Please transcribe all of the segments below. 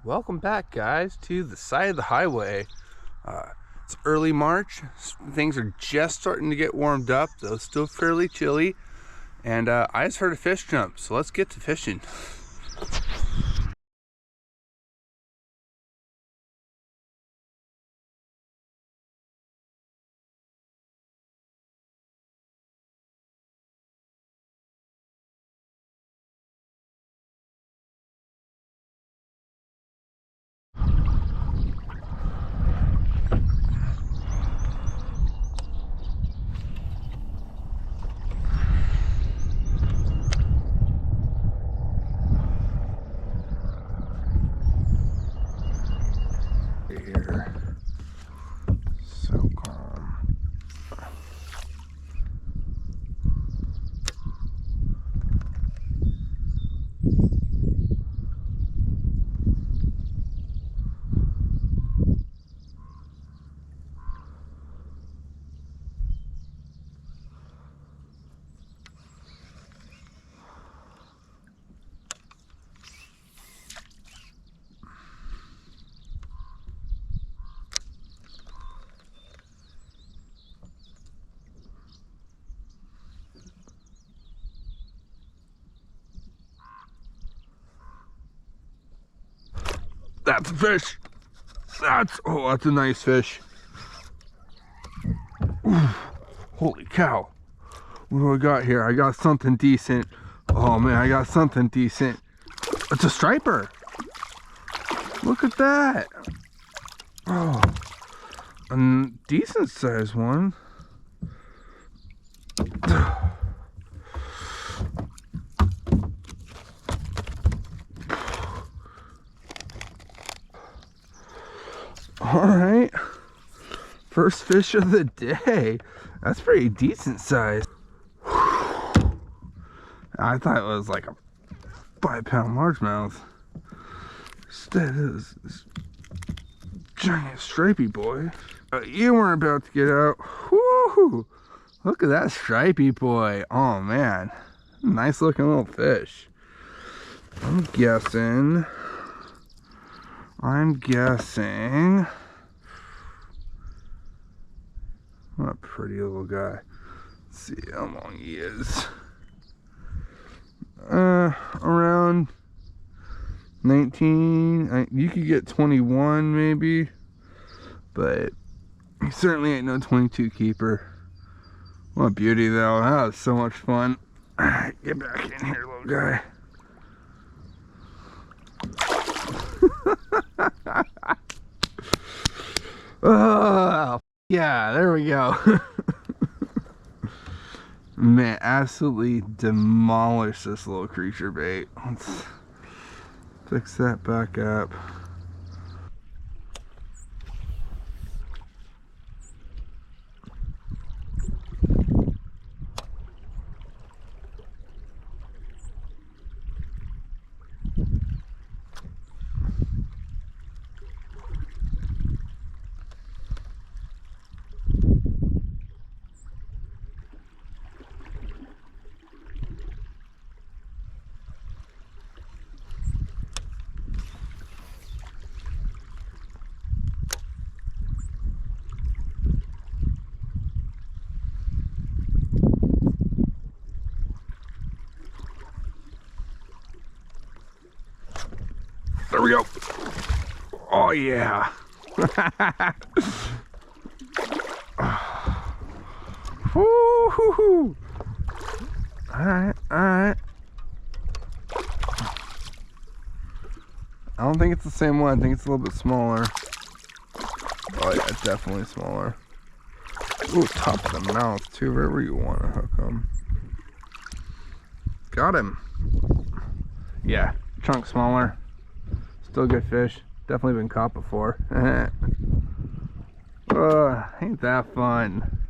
Welcome back, guys, to the side of the highway. It's early March. Things are just starting to get warmed up, though still fairly chilly. And I just heard a fish jump, so let's get to fishing. Here. So calm. That's a fish. That's a nice fish. Oof. Holy cow. What do I got here? I got something decent. Oh man, I got something decent. It's a striper. Look at that. Oh, a decent sized one. All right, first fish of the day. That's pretty decent size. I thought it was like a 5-pound largemouth. Instead, it was this giant stripey boy. You weren't about to get out. Woo! Look at that stripey boy. Oh man, nice looking little fish. I'm guessing. What a pretty little guy. Let's see how long he is. Around 19. You could get 21 maybe, but he certainly ain't no 22 keeper. What a beauty though. That was so much fun. Alright, get back in here, little guy. Oh, yeah, there we go. Man, absolutely demolished this little creature bait. Let's fix that back up. There we go. Oh yeah. Woo-hoo-hoo. Alright. I don't think it's the same one. I think it's a little bit smaller. Oh yeah, definitely smaller. Ooh, top of the mouth too, right where you want to hook them. Got him. Yeah, chunk smaller. Still good fish. Definitely been caught before. Ain't that fun.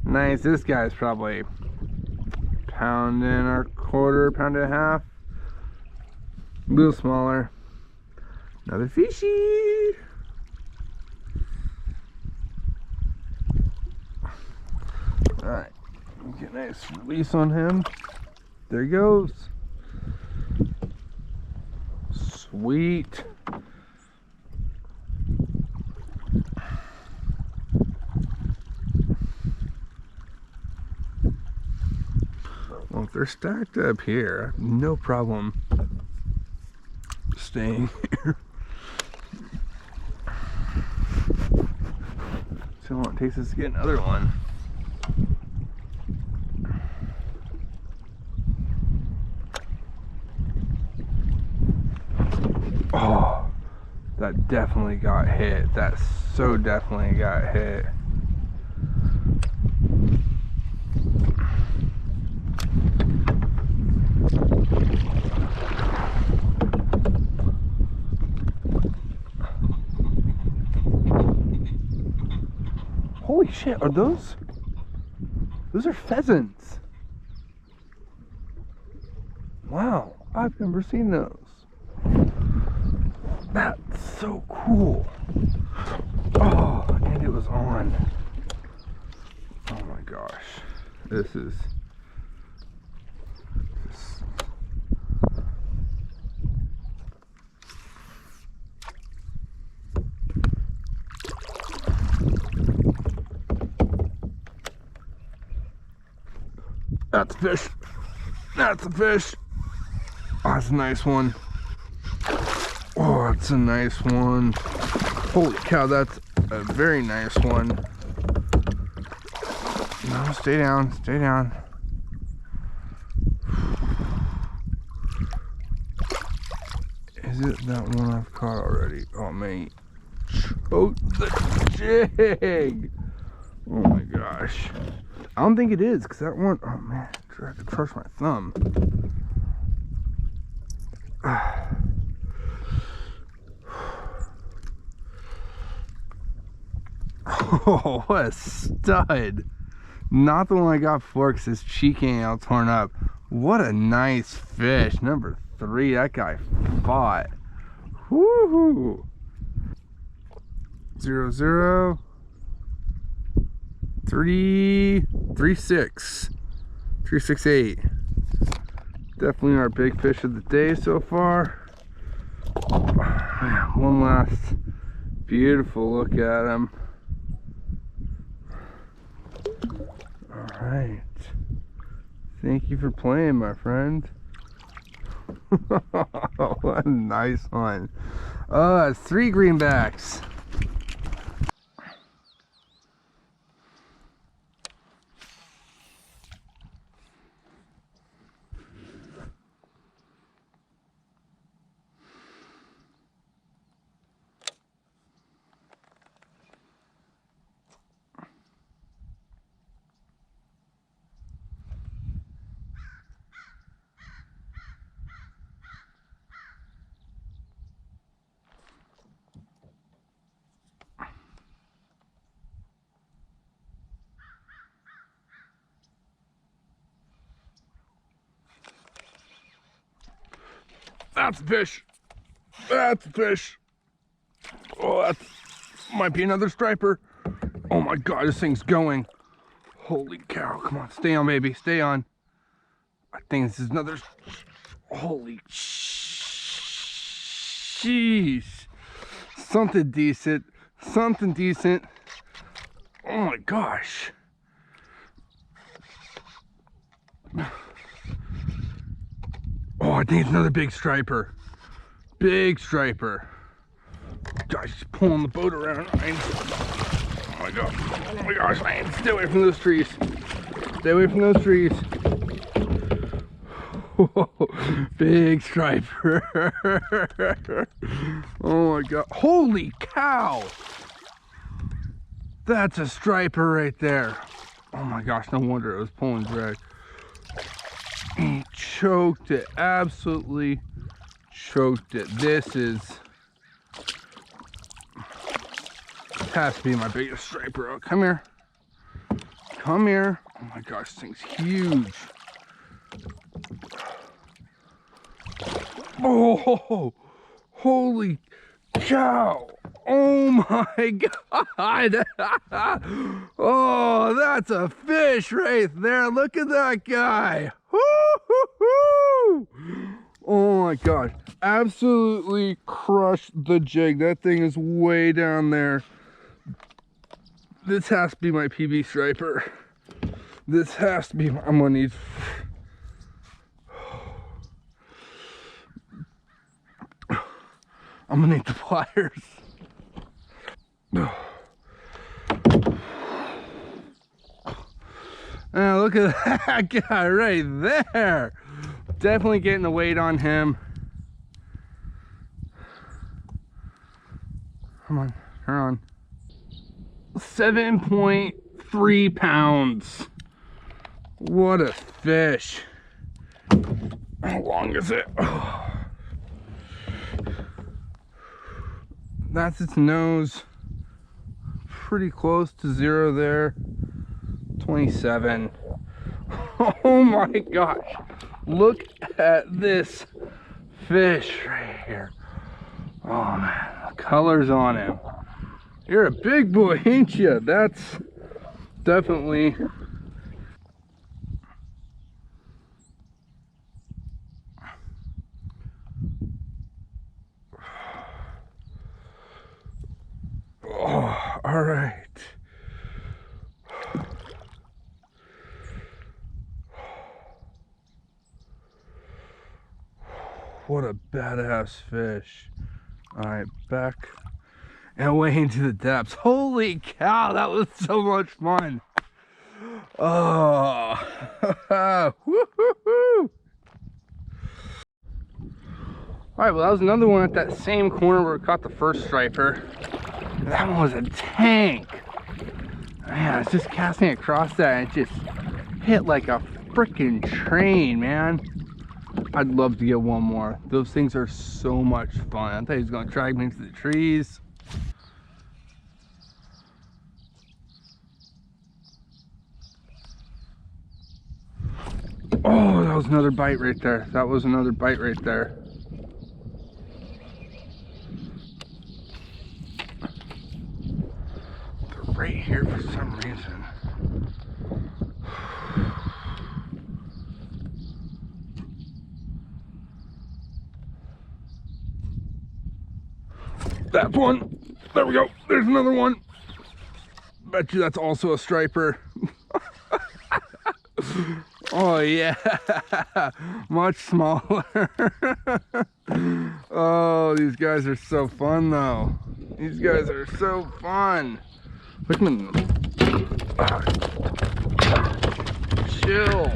Nice. This guy's probably pound and a quarter, pound and a half. A little smaller. Another fishy. Alright. Get a nice release on him. There he goes. Sweet. they're stacked up here, no problem staying here. See how long it takes us to get another one. Oh, that definitely got hit. That so definitely got hit. Holy shit, are those are pheasants. Wow, I've never seen those. That's so cool. Oh, and it was on. Oh my gosh. This is that's a fish. That's a fish. Oh, that's a nice one. Oh, that's a nice one. Holy cow, that's a very nice one. No, stay down, stay down. Is it that one I've caught already? Oh, man. Choked the jig. Oh my gosh. I don't think it is, because that one, oh man, I tried to crush my thumb. Oh, what a stud. Not the one I got before because his cheek ain't all torn up. What a nice fish. Number 3, that guy fought. Woohoo. 0 0 3 3 6 3 6 8. Definitely our big fish of the day so far. One last beautiful look at him. All right, thank you for playing, my friend. What a nice one. Oh, 3 greenbacks. That's a fish. That's a fish. Oh, that might be another striper. Oh my god, this thing's going. Holy cow. Come on, stay on, baby. Stay on. I think this is another. Holy jeez. Something decent. Something decent. Oh my gosh. Oh, I think it's another big striper. Big striper. Gosh, he's pulling the boat around. Oh my god. Oh my gosh, man. Stay away from those trees. Stay away from those trees. Big striper. Oh my god. Holy cow. That's a striper right there. Oh my gosh, no wonder it was pulling drag. He choked it, absolutely choked it. This has to be my biggest striper. Oh, come here. Come here. Oh my gosh, this thing's huge. Oh, holy cow. Oh my god. Oh, that's a fish right there. Look at that guy. Woo-hoo-hoo. Oh my gosh. Absolutely crushed the jig. That thing is way down there. This has to be my PB striper. This has to be. I'm gonna need. I'm gonna need the pliers. Oh, look at that guy right there. Definitely getting the weight on him. Come on, turn on. 7.3 pounds. What a fish. How long is it? Oh. That's its nose. Pretty close to zero there. 27. Oh my gosh. Look at this fish right here. Oh man, the colors on him. You're a big boy, ain't you? That's definitely. Oh, all right. What a badass fish. All right, back and away into the depths. Holy cow, that was so much fun. Oh, woo-hoo-hoo. All right, well, that was another one at that same corner where we caught the first striper. That one was a tank. Man, I was just casting across that and it just hit like a freaking train, man. I'd love to get one more. Those things are so much fun. I thought he was gonna drag me into the trees. Oh, that was another bite right there. That was another bite right there. They're right here for some reason. That's one. There we go. There's another one. Bet you that's also a striper. Oh yeah, much smaller. Oh, these guys are so fun though. These guys are so fun. Look at them. Chill.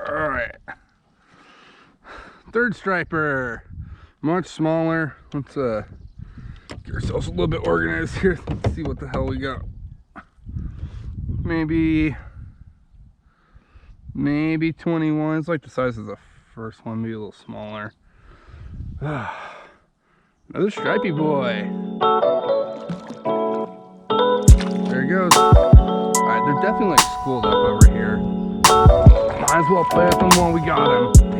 All right. Third striper. Much smaller. Let's get ourselves a little bit organized here. Let's see what the hell we got. Maybe 21. It's like the size of the first one, maybe a little smaller. Another stripey boy. There he goes. Alright, they're definitely like schooled up over here. Might as well play with them while we got him.